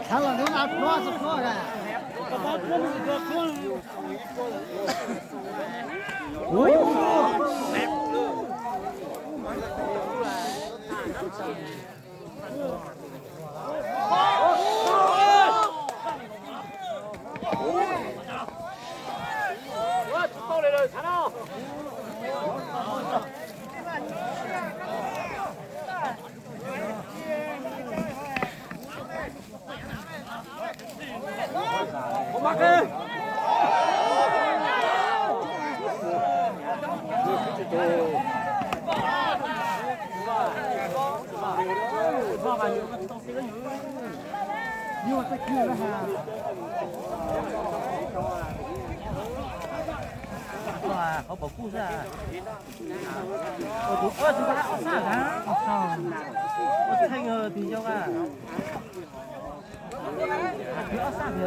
看了都拿脖子破了。เขาบอกกู้ซะ我是他啥干？我看个比较啊，不要啥的。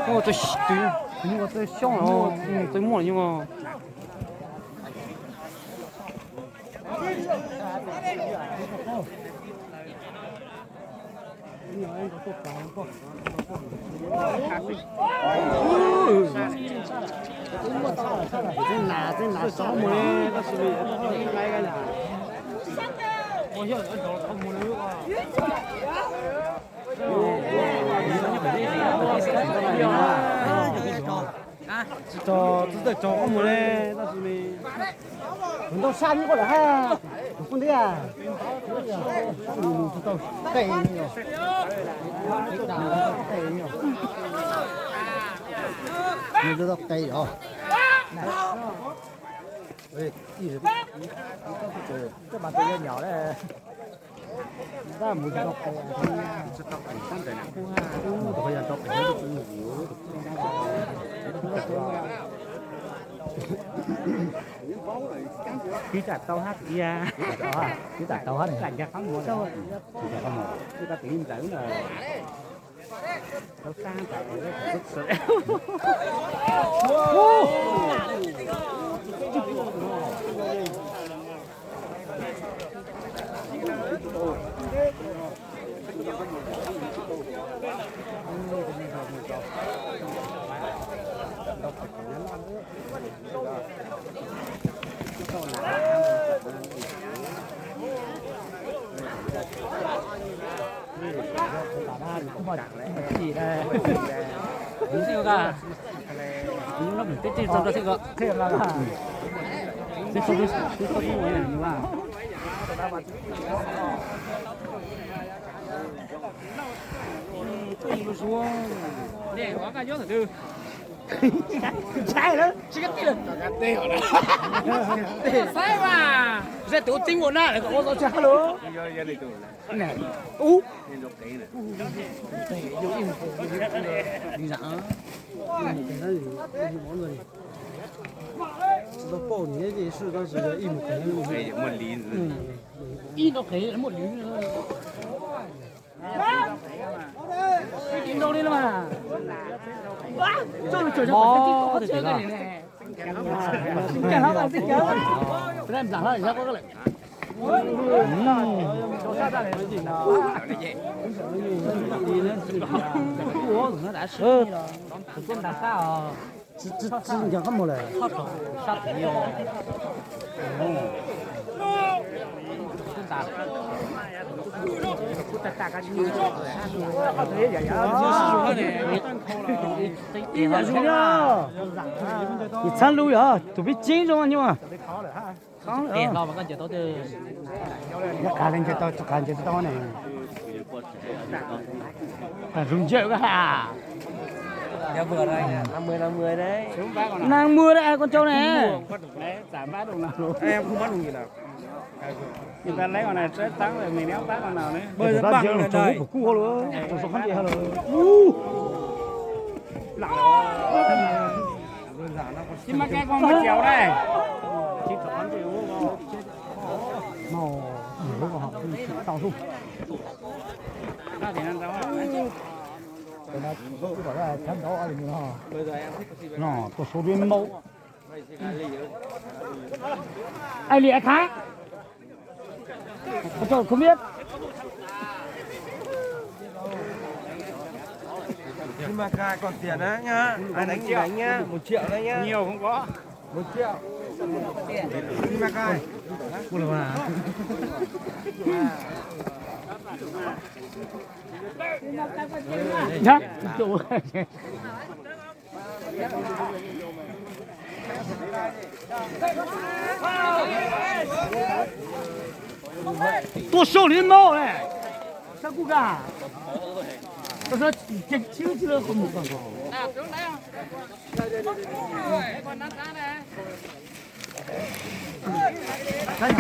我这对，你我这想了，这么了你嘛？这拿什么嘞？那是不是来个了？我要找他们那个。找我们嘞，那是没。等到下雨过来哈，不对啊。知道带没有？带没有？你知道带有？喂，一直这把这个鸟嘞。那没知道带啊，知道很上的呢。都可以找别人去游。Khi trả tàu hát kia, Chỉ đặt tàu hết này. lạnh ra không mua đâu. Người ta tìm tử là tàu xa tại rất sợ. Gì đây? Đúng chưa cả? Đúng nó mình tết tết sau đó sẽ gọi thêm là tết sau đó như này nhưng mà tôi xuống để hóa cả gió thử tư Sai đó, chỉ cái tiền. Tiền hả? Tiền sai mà. Sẽ tự tính một nát là có sao cha luôn. Này, đi dạo. Cái đó thì mọi người. Nó bao nhiêu gì sự đó là im một cái luôn. Một lý. y nó thấy là một lý nữa. Đi đâu đi mà. Cho nó trở cho cái này nè. Cái nó là cái cái em giảng lại ra có cái này. Cho ra này cái gì nào. Đi lên sự của nó đã sửa rồi. Con đã sao? Chỉ nhận cái một này. Sát thì nhiều. Đi ra xuống đó. Đi chăn lưu rồi, tụi biết chín rồi nhưng mà. Tiền đâu mà con chờ tôi từ. Nó cả lên cho tôi này. Rung rượu cả hả? Dạ vừa đây nè, 50 đấy. Nàng mua đấy con trâu này. Đấy, chả bắt đồng nào luôn. Em không bắt được gì nào. Người ta lấy con này chết tán rồi mình đéo tán con nào nữa. Bây giờ bằng là đây. Cua luôn. Tôi số khăn gì hả rồi. Nhưng mà cái con mất chéo đây. Chỉ có ăn tiêu màu lúc mà học tao luôn. Nó thì ăn rau. Cái này cứ bảo là chấm đó là như nào. Bây giờ em thích cái gì? Nó có số viên mẫu. Ai lìa khác. Con trâu không biết. Nhưng mà cài còn tiền á nhá. Ai đánh thì đánh nhá. 1 triệu đấy nhá. Nhiều không có. 1 triệu. Nhưng mà cài. Cua là mà. Dạ. Chủ. Tôi số liên mẫu này. Sao cô cả? Tôi nói chưa không được còn. Canh.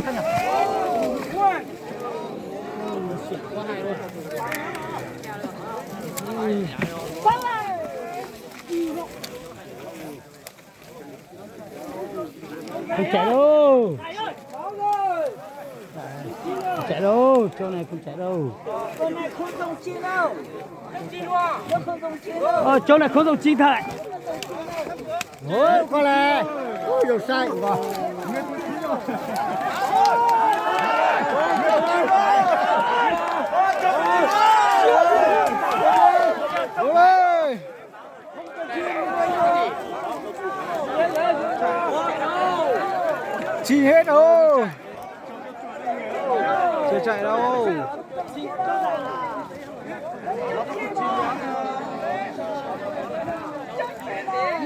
Không chạy đâu. Không chạy đâu, chỗ này không chạy đâu. Con này không dùng chi đâu. Nó không dùng chi đâu. Chỗ này không dùng chi thật. Ôi, con này. Ôi, nhiều sai quá. Ôi. Chi hết đâu. Chưa chạy đâu.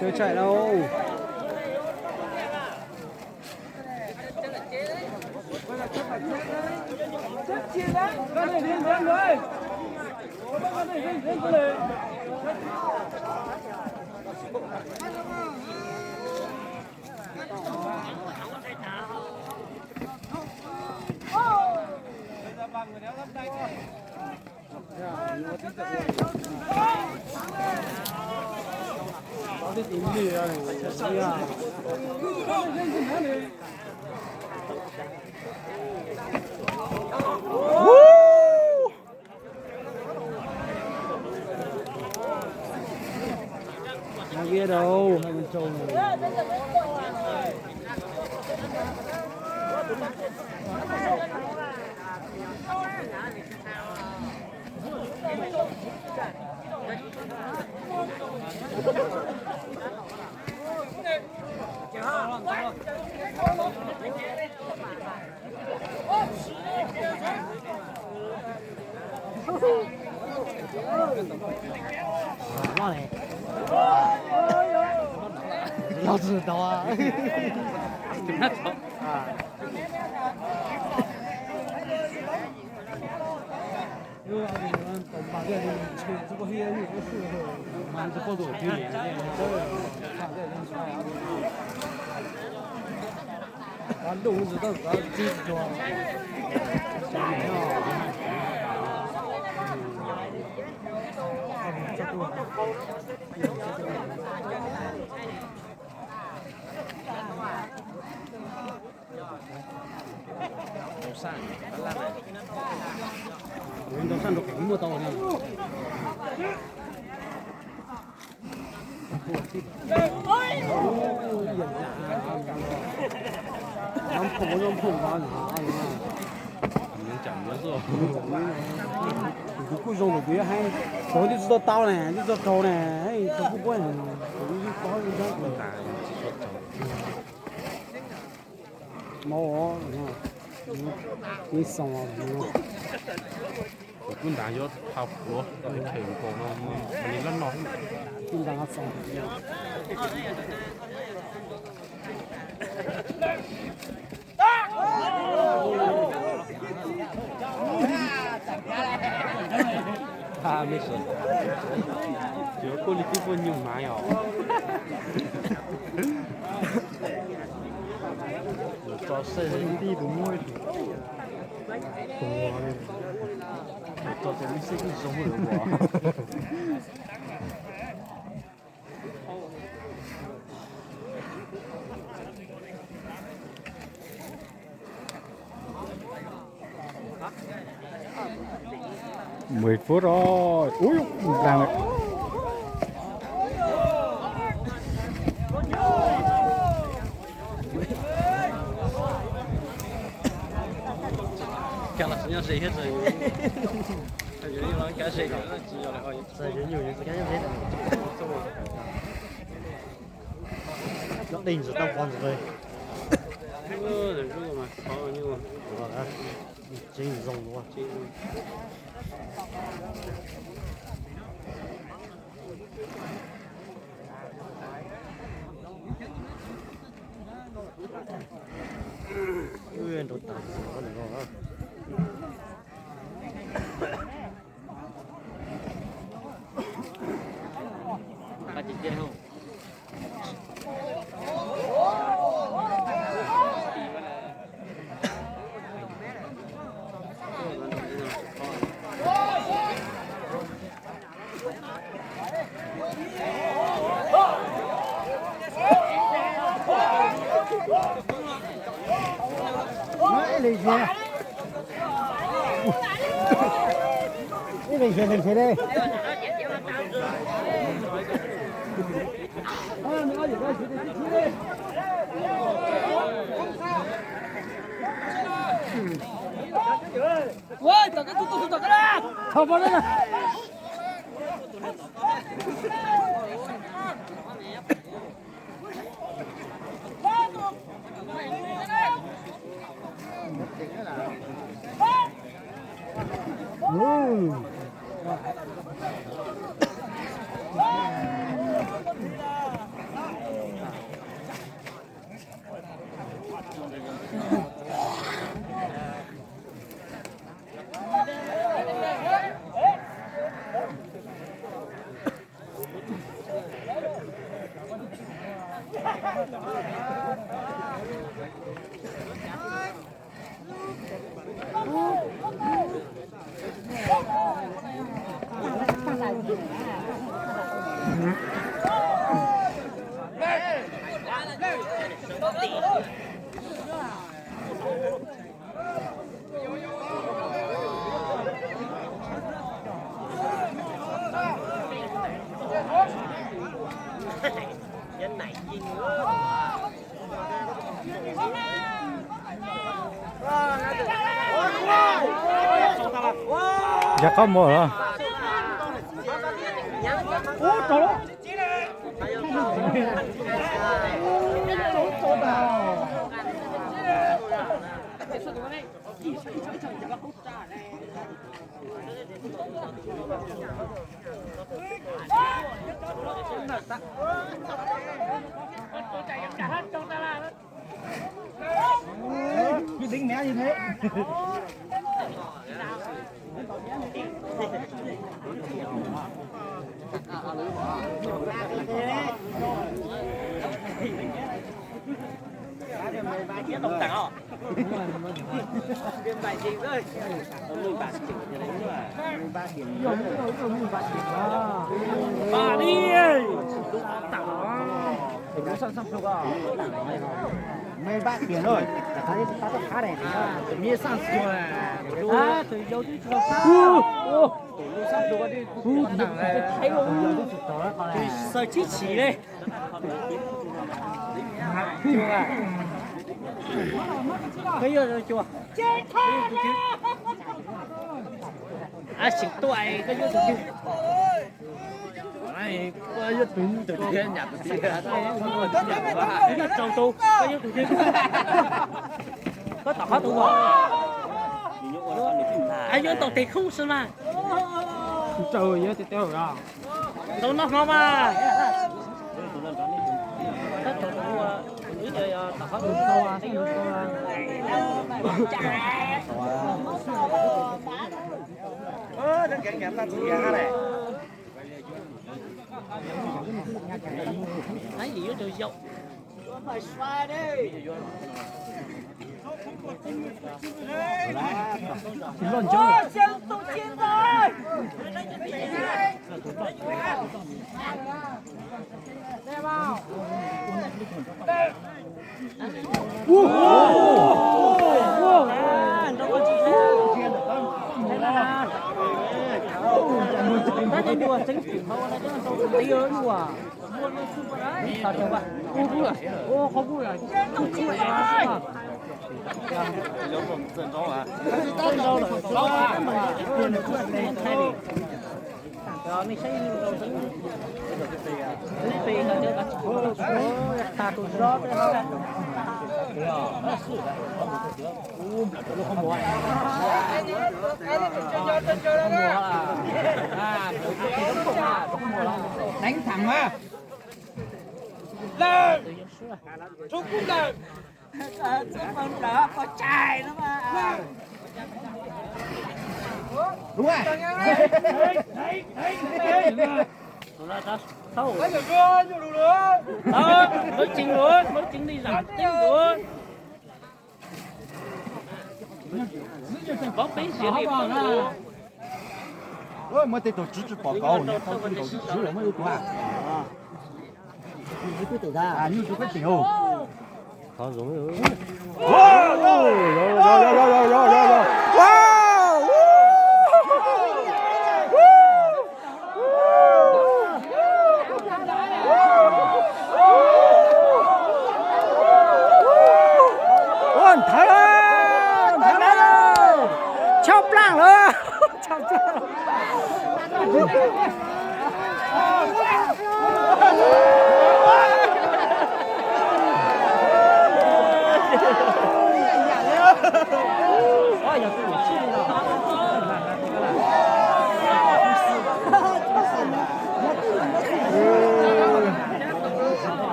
Chưa chạy đâu. Không biết đâu, hai con trâu này. Quá này. 要知道啊。完动物知道自己做。Đầu sang được cảnh mua tàu này. Nhóm phùng vào hả? Mình chẳng nhớ rồi. Cứ cúi rồng một tí hay. Có đi cho tao này, đi cho trâu này, hay cho cũng quen. Có gì đó. Mau đi xong rồi. quân đảng vô học của cái thể của mình lăn nón quân đảng xong à, Chưa cô lịch phun nhung máy à. Cho xe đi đúng rồi. Cho xe đi xe đi sống rồi quá. Mười phút rồi. Ui, đang rồi. Cả là sinh nhật gì hết rồi. Bây giờ nói cái gì đó chỉ cho lại coi. Giờ nhiều những cái hết nó đình rồi tao còn rồi Rồi mà có như mà chính dùng đúng không chính nguyên đồ tải con này ngon Bà chị chơi không? Nói lên xe lên xe đây Ôi, tao cái tụt cái đó. không có đấy này Dạ không mua rồi. ủa trời ơi cái đỉnh mẹ như thế Đồng tặng họ. Game bài gì rồi? 13 triệu như đấy mà. 13 triệu. Bà đi. Đúng tặng. Thì cũng sẵn sàng à. 13 tiền rồi ta tao khá này Mía sang rồi. à từ dấu đi cho sao Lúc sắp đồ đi. Tặng này. Thấy không? Thì sơ chí chỉ đây. Chưa à? Bây giờ rồi chưa? À, xịt tuổi cái như thế. Ai, có như tính từ thiên nhập từ thiên ra đây, không có nhập vào. Như trong tu, có như từ thiên. Có tỏ hết tu rồi. Ai như tỏ tiền không sao mà. trời ơi thì tao rồi Đâu nó mà. Tất cả tu chơi tỏ hết tu nó kẹt ta thì này Thấy gì đó trời dậu. Phải xoay đi.乱叫。江东进来。对吧？Nó đi đùa tránh thử thôi, nó chứ đâu thấy ớn đùa. Sao chưa bạn? Ô vui à? Ô khó vui à? Không vui à? Dân đâu rồi? Đâu à? Tiền được chuyện này thay đi. Rồi mình xây đâu tính. Tính tiền là chưa cả. Ta tụi đó thế thôi. Nó xử đấy. Nó không mua à? Không mua à? À, không mua đâu. Đánh thẳng mà. Lên. Chúc mừng lên. Chúc mừng đỡ có trai nữa mà. Đúng rồi. Thâu. Lấy được chưa? Nhiều đủ nữa. Mới chính luôn, mới chính đi giảm chính luôn. Bóng bánh xỉu đi bóng luôn. Ôi, mới tới tổ chức báo cáo này, tao không tổ chức là mới được quá. Như cứ tự ra. À, như tôi biết tiểu. Khó giống rồi. Thái Lan, Thái Lan, chọc lăng rồi, chọc lăng. Ôi, giờ tôi bị chi rồi.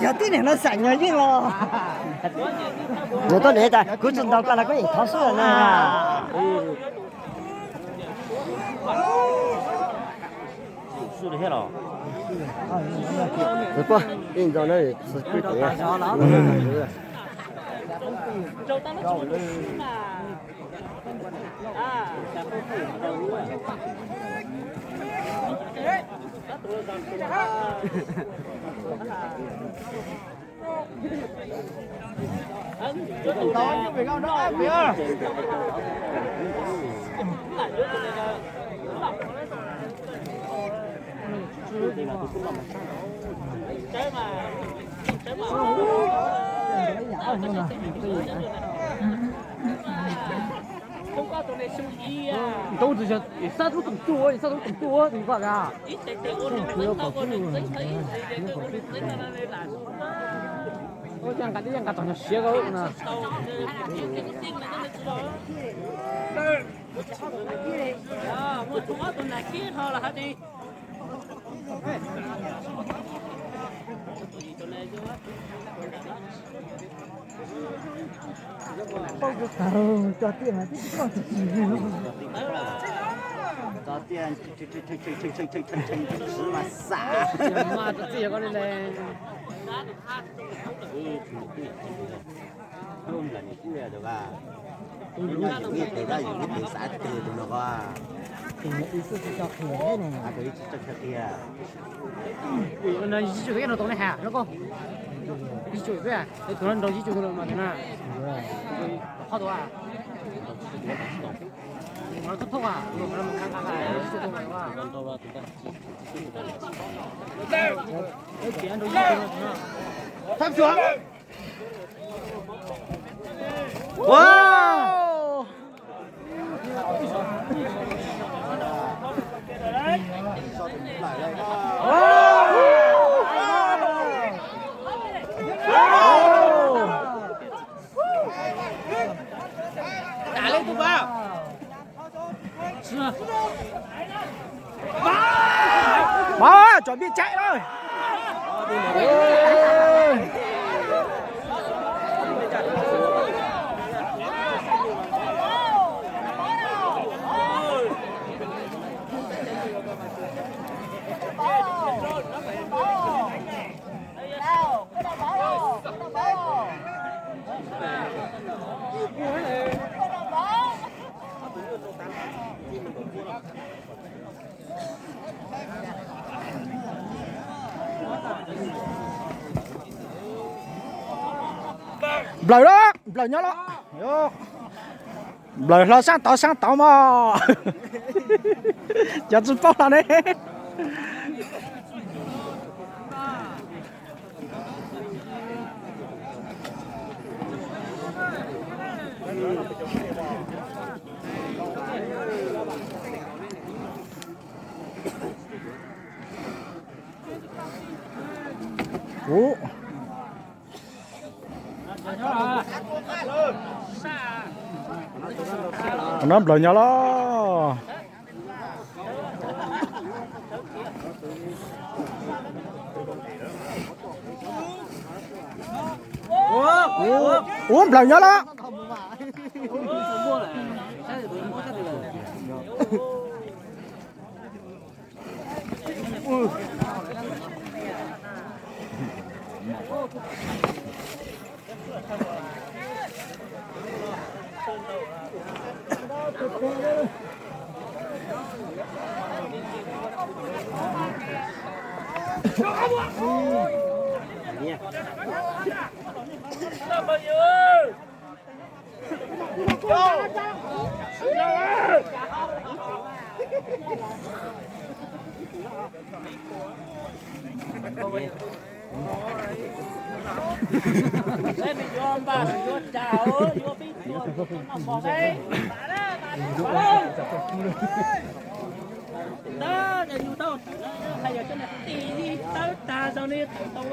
giờ tí này nó sạch rồi chứ lo giờ tôi để ta cứ chừng đầu là có gì khó xử nè Su được hết rồi. được quá hiện giờ nó cứ để Châu ta nó chụp mà. À, chả có thể đâu nữa. Đó, như vậy không đó, kìa. Chơi mà. Chơi mà. Không có tụi này xung ý à. Đâu thì sao nó cũng chua thì gọi là. Ít để ôn nó vẫn tao còn được thấy để ôn được thấy là đây là. Ôi chẳng cả tao nó xé cái nè. À, một chúng nó tụi này kia thôi là hết đi. cho tiền là chứ còn Cho tiền chứ mà xả. Mà tự nhiên có đi lên. Luôn là những cái được à. Những cái đó những cái xã từ tụi nó qua. thì ý sư cho tiền đấy này À, cái cho kia. Nó di chuyển cái nó tốn này hả nó không? Di chuyển cái à? Tụi nó đâu di chuyển được mà thế nào? How to à? Nó thấp à? Nó căng di chuyển được mà. Cái tiền đâu di chuyển được. Thấp xuống. Wow. Trả lên tụi vào. chuẩn bị chạy thôi. Lời đó, lời nhớ đó. Lời lo sang tàu mà. Giờ chúng phong là đấy. Ủa. Nó lời nhau đó. Uống lời nhau đó. Lên mình vô bà, vô chào, vô bí nó bỏ đây. Đó, nhà dù đâu, hay là cho này tí đi, tao ta sao này tao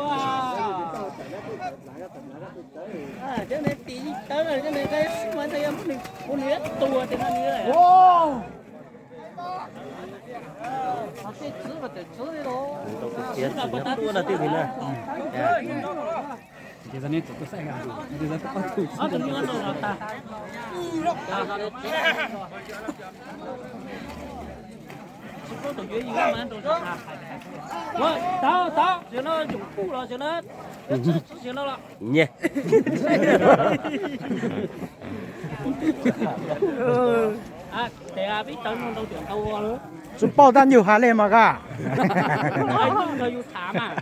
à, cho này tí tao là cho này cái mà thầy em muốn hết tua thì nó như này. Wow. Bây giờ nên tụi tôi sẽ làm. Bây giờ tôi bắt thủ. Tự nhiên rồi ta. Có tổ chức gì mà ăn đồ ta. Rồi, tao, cho nó dùng củ rồi cho nó là. Nhé. À, để biết tao nó đâu chuyện tao nữa. Chúng bao tan nhiều hạt lên mà cả. Nói chung là yêu thả mà.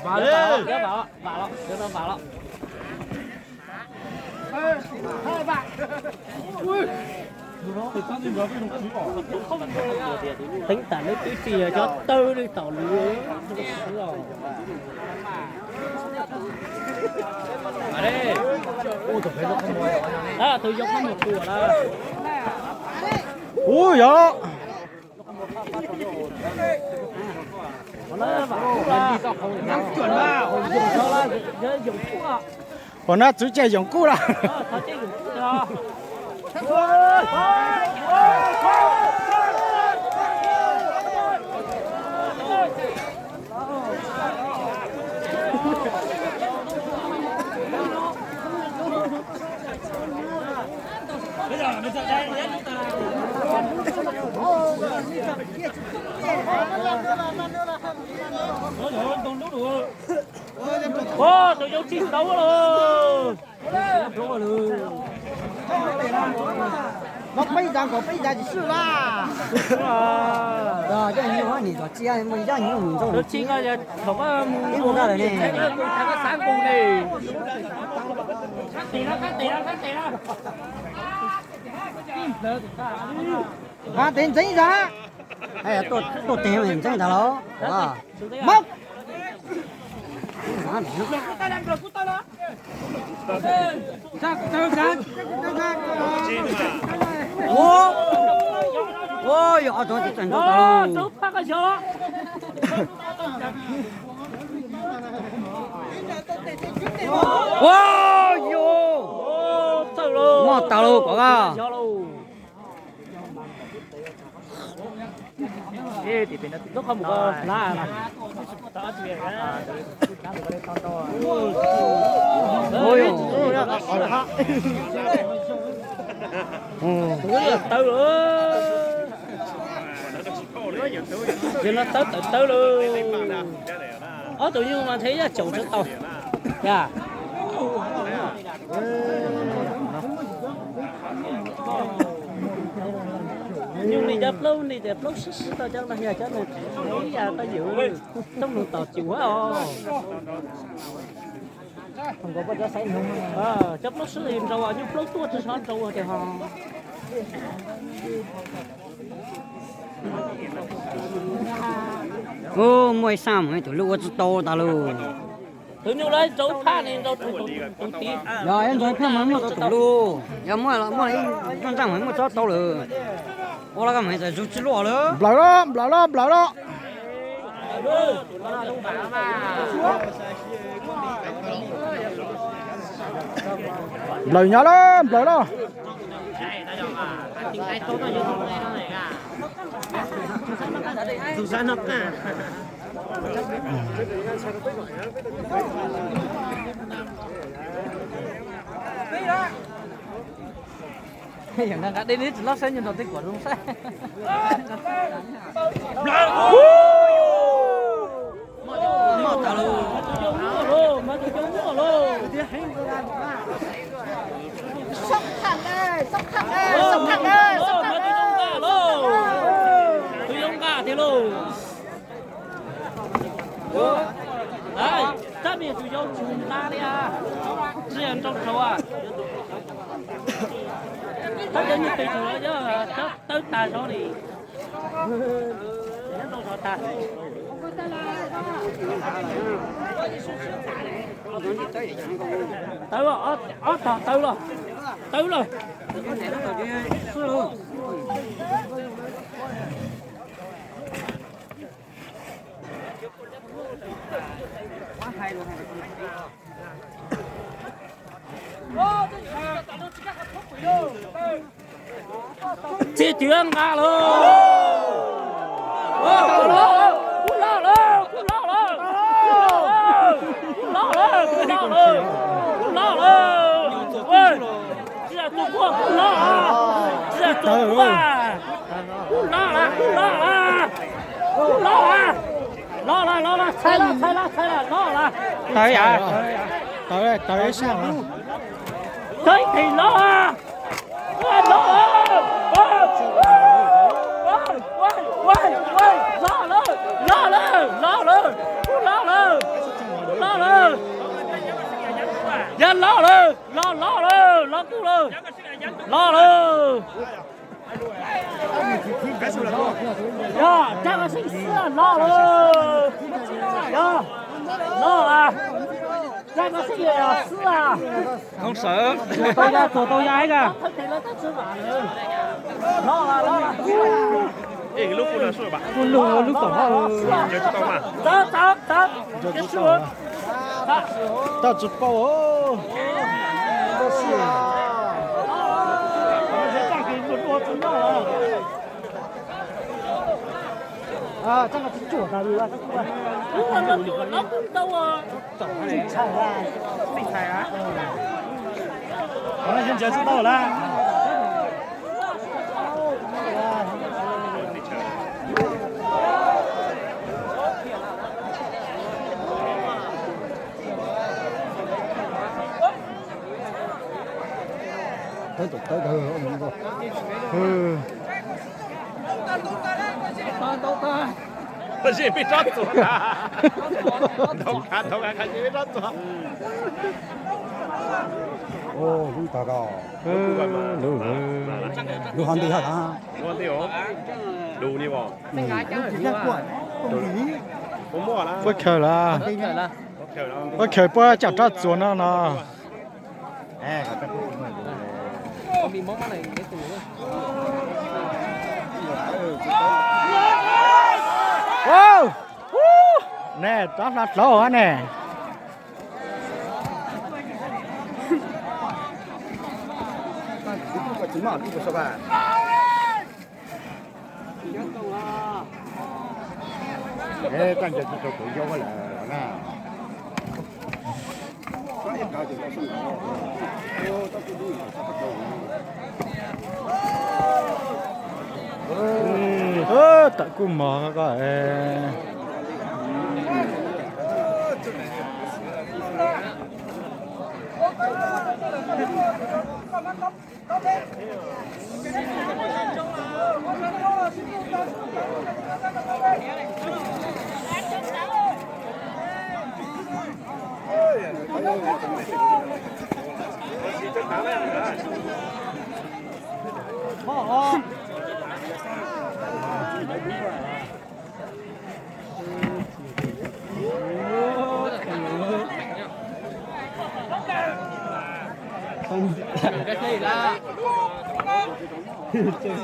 Vào đó, vào đó. Hai bạn. Ui. Tính tả lấy tí xìa cho tư đi tỏ lưới. Ở đây. Đó, tôi dùng một cua đó. Ui giời. Nó bảo là nắm chuẩn vào, dùng cho là dùng thuốc à. Còn nó chú chạy dùng cú là. Nó chạy dùng thuốc cho. Bây giờ mình sẽ đây nhé. Ô, tụi vô chiến đấu rồi. nó bây giờ có bây giờ thì xử là rồi cái nhiều quá nhỉ rồi chia mình ra nhiều mình Nó rồi chiến là không có cái bộ ra này thấy có sáng cùng này. Tỷ nó. à tiền chính ra hay là tôi tiền mình chính là nó mốc ôi ôi tôi chỉ cần Đó, tốt phát cái số. Ôi Ô, tao luôn có à. Ê, thì bên nó không có lá là. Ôi. Tới rồi. Giờ nó tới luôn. Tự nhiên mà thấy là chậu rất to. Dạ. Nhưng đi đẹp lâu xíu tao chắc là nhà chắc là thấy giờ tao giữ trong đường tàu chịu quá không có bao giờ xảy không chấp lúc xíu im rồi nhưng lúc tua thì sao rồi thì họ Ô, mỗi sáng mấy tụi lúc tôi to ta luôn. tự nhiên đấy dấu pha này dấu tụi tí Giờ em thấy phim mấy một tụi luôn. Giờ mỗi trong trang mấy một cho to rồi. Ô là cái mấy giờ chụp lúa nữa. Bảo đó. Lời nhá lắm, lời đó. dù sao nó cả hiện đang đi đi nó sẽ nhìn thấy của đúng sai sốc thẳng ơi tôi không cả thế luôn đấy ta bị tụi dâu chúng ta đi à riêng trong số à ta đến như bây giờ chứ tới ta số đi đến đâu số ta tới rồi tới rồi chia chuyện ra luôn Tới à? Tới sao hả? tới thì lo à dân lo luôn ya chắc là sinh sữa lo luôn ya lo à chắc là sinh sữa à Không sợ. tôi ra cả lo là cái lúc cô là sửa bạn. lúc tổng Nhớ chú tao mà. tao cái sữa tao chụp bao ơ. Có sữa. À, chắc là chính chủ ta đi ra chắc không nó cũng đâu à bị sai á. Nó hiện giờ知道了。tới我是被抓住了。偷看，看你被抓住。哦，咁大噶，lưu hành đi hả ta? Lưu hành đi hả? Lưu đi喎。我摸啦。不扣啦，不扣不叫他做那呢。哎，bị món này cái từ wow, nè, đó là lỗ hả nè. 怎么你不说吧？哎，感觉这个回家我来了。抓一搞就老手了，哦，到处都有，差不多。tại cô mở cái cái gì là cái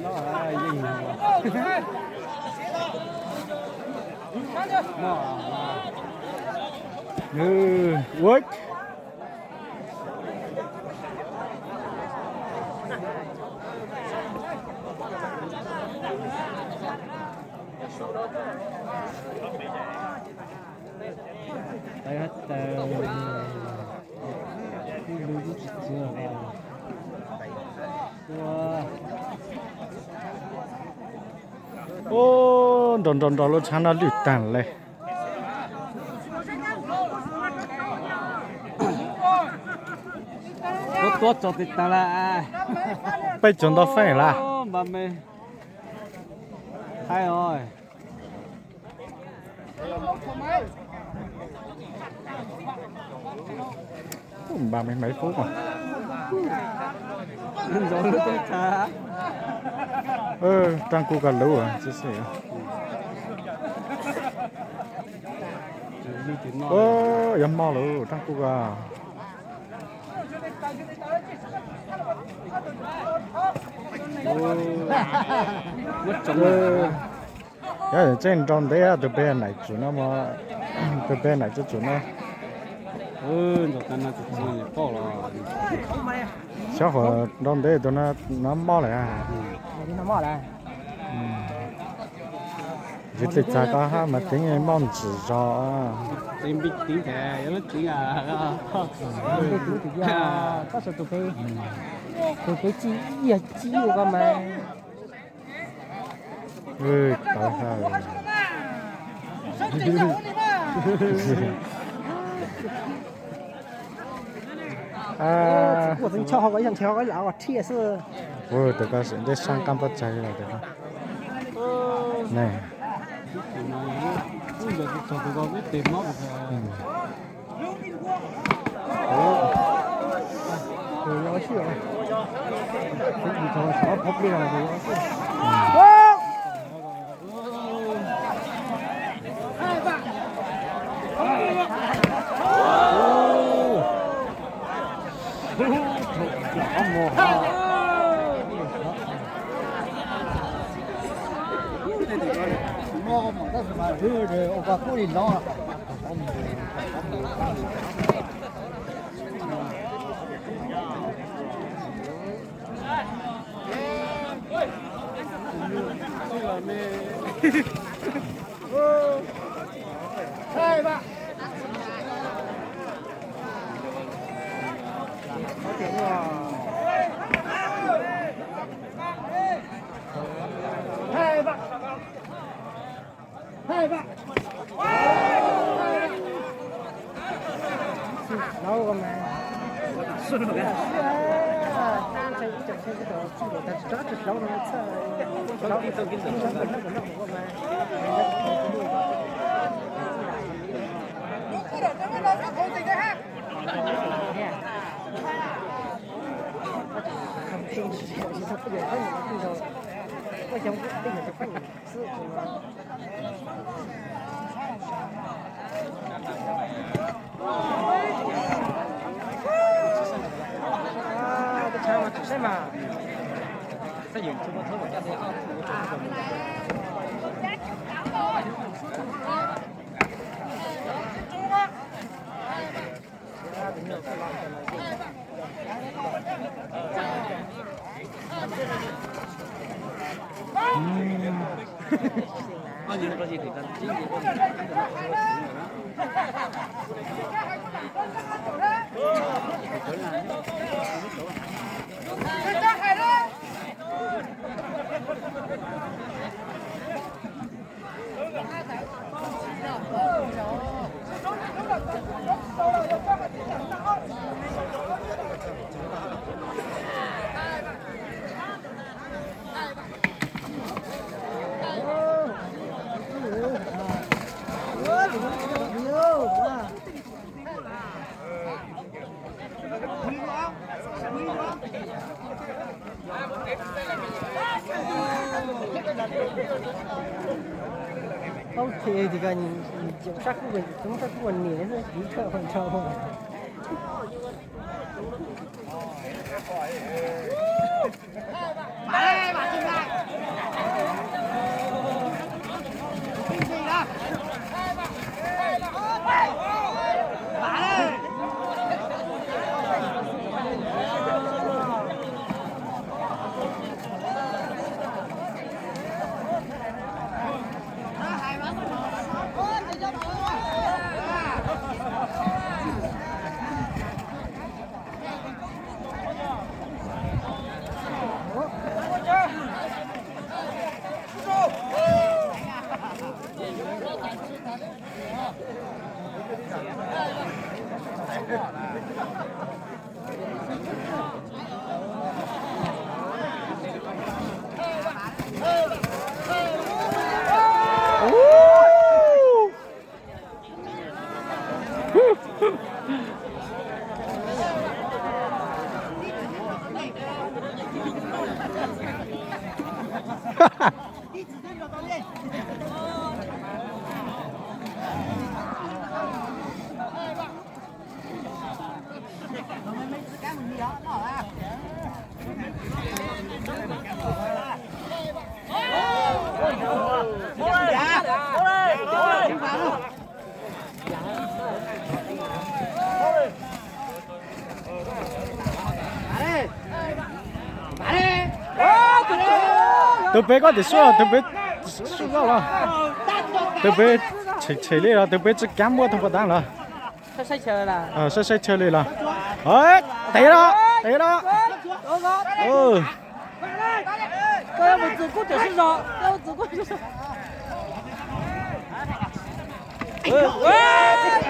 nó là gì what đây hết ô đòn đòn đòn nó chán nó lụt tàn lên có cho tịt ta là bây giờ nó phải là bà mẹ hay rồi ba mươi mấy phút rồi rồi nó chết cha đang cố gắng lâu rồi chứ gì em mau lâu đang cố gắng cái trên trong đấy từ bên này chủ nó mà từ bên này cho chủ nó rồi ta nó cũng gì bỏ rồi cháu họ trong đấy tụi nó mau lại à nó mò lại chỉ tự ra có ha mà tiếng em mong chỉ cho tiếng biết tiếng thẻ nó tiếng có sự tụi cái chi chi của mà tao ha我真瞧好个，想瞧个老啊，铁是。这个是这上干不摘了的哈。này bây giờ tôi có biết tìm nó rồi nó chịu cái gì cho nó phấp lên là gì我把锅里捞了。来吧。来吧。来吧。然后我们是不是？这一整天这个记录，但是这只老能测，老能走跟走，我们。他不远，我想这个是笨是啊，这枪嘛，出身嘛，这有这么多家的啊，啊，你说这个，今年我好贴这个你就啥顾问，怎么啥顾问你是立刻很超过。来吧，进来。进去了。都别个的说了，都别说到了，都别切里了，都别只干摸头不蛋了。他摔球了。啊，摔球里了。哎，对了，对了。哦。这要不走过就是说，要不走过就是。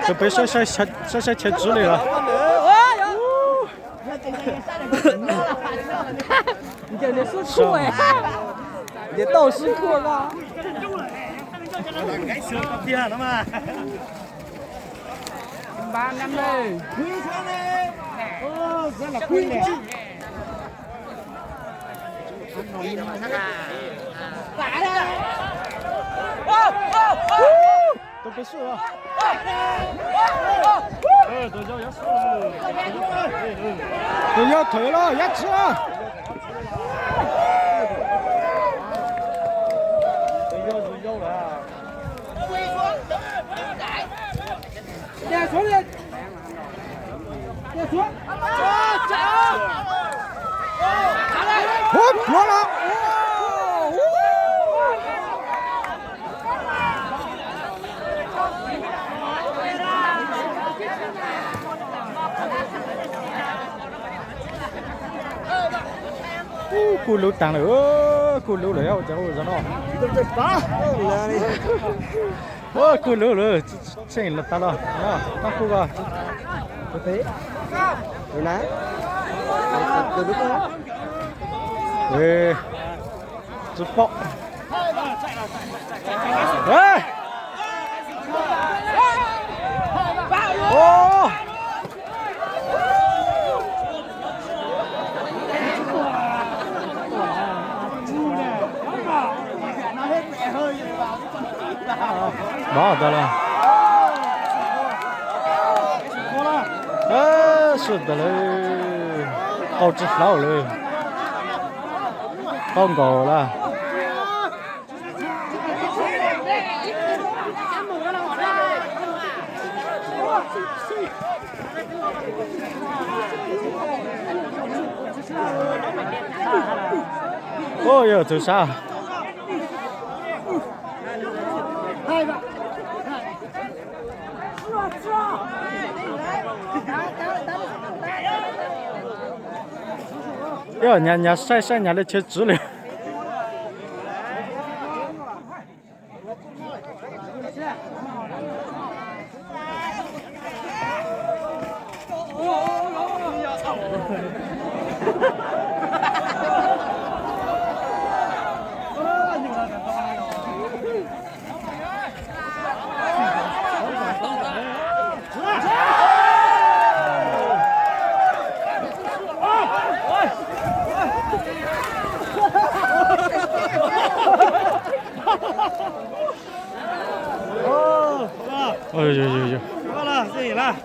都被摔球子里了。你这的是酷哎，你倒是酷了。3năm đây. Quý sang đây. Rất là quý nè. Tôi biết sửa. Tôi nhớ thử rồi, nhất chưa? Đè xuống đi. Đè xuống. Húp, luôn rồi. Cú lú tàng nữa, cú lú nữa, cháu rồi nó. Cú lú nữa, trên là ta lo, nó cú vào. Thế rồi nè từ lúc đó ê chút bọ ê ô đó được rồi是的嘞，好知道嘞，放狗了。哦哟，这啥？哟，人家晒晒人家的贴纸了。哎呦呦呦！好了，可以了。